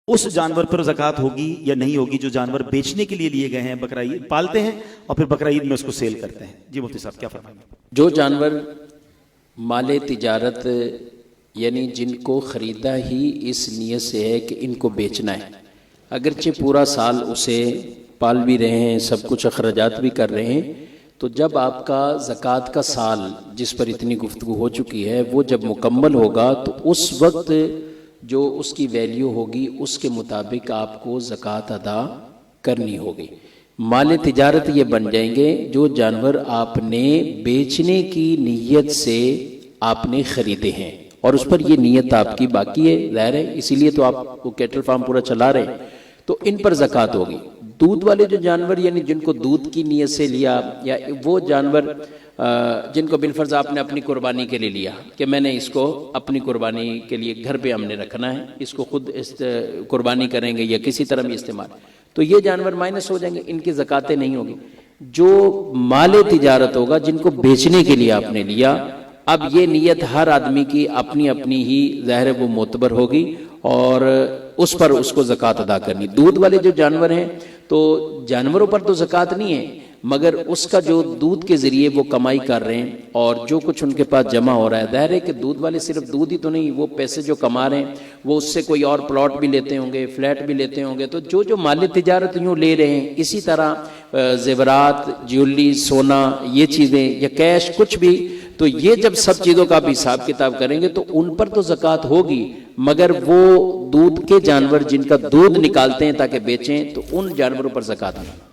اس جانور پر زکوٰۃ ہوگی یا نہیں ہوگی جو جانور بیچنے کے لیے لیے گئے ہیں، بقرہ عید پالتے ہیں اور پھر بقرہ عید میں اس کو سیل کرتے ہیں؟ جی مفتی صاحب کیا فرمائیں گے؟ جو جانور مال تجارت یعنی جن کو خریدا ہی اس نیت سے ہے کہ ان کو بیچنا ہے، اگرچہ پورا سال اسے پال بھی رہے ہیں، سب کچھ اخراجات بھی کر رہے ہیں، تو جب آپ کا زکوٰۃ کا سال جس پر اتنی گفتگو ہو چکی ہے وہ جب مکمل ہوگا تو اس وقت جو اس کی ویلیو ہوگی اس کے مطابق آپ کو زکوٰۃ ادا کرنی ہوگی۔ مال تجارت یہ بن جائیں گے جو جانور آپ نے بیچنے کی نیت سے آپ نے خریدے ہیں اور اس پر یہ نیت آپ کی باقی ہے، ظاہر ہے، اسی لیے تو آپ کو کیٹل فارم پورا چلا رہے ہیں، تو ان پر زکوٰۃ ہوگی۔ دودھ والے جو جانور یعنی جن کو دودھ کی نیت سے لیا، یا وہ جانور جن کو بالفرض آپ نے اپنی قربانی کے لیے لیا کہ میں نے اس کو اپنی قربانی کے لیے گھر پہ ہم نے رکھنا ہے، اس کو خود قربانی کریں گے یا کسی طرح بھی استعمال، تو یہ جانور مائنس ہو جائیں گے، ان کی زکوٰتیں نہیں ہوگی۔ جو مال تجارت ہوگا جن کو بیچنے کے لیے آپ نے لیا، اب یہ نیت ہر آدمی کی اپنی اپنی ہی ظاہر وہ معتبر ہوگی اور اس پر اس کو زکوٰۃ ادا کرنی۔ دودھ والے جو جانور ہیں تو جانوروں پر تو زکوٰۃ نہیں ہے، مگر اس کا جو دودھ کے ذریعے وہ کمائی کر رہے ہیں اور جو کچھ ان کے پاس جمع ہو رہا ہے، ظاہر ہے کہ دودھ والے صرف دودھ ہی تو نہیں، وہ پیسے جو کما رہے ہیں وہ اس سے کوئی اور پلاٹ بھی لیتے ہوں گے، فلیٹ بھی لیتے ہوں گے، تو جو مال تجارت یوں لے رہے ہیں، اسی طرح زیورات، جیولری، سونا، یہ چیزیں یا کیش کچھ بھی، تو یہ جب سب چیزوں کا بھی حساب کتاب کریں گے تو ان پر تو زکوٰۃ ہوگی، مگر وہ دودھ کے جانور جن کا دودھ نکالتے ہیں تاکہ بیچیں تو ان جانوروں پر زکوٰۃ نہیں۔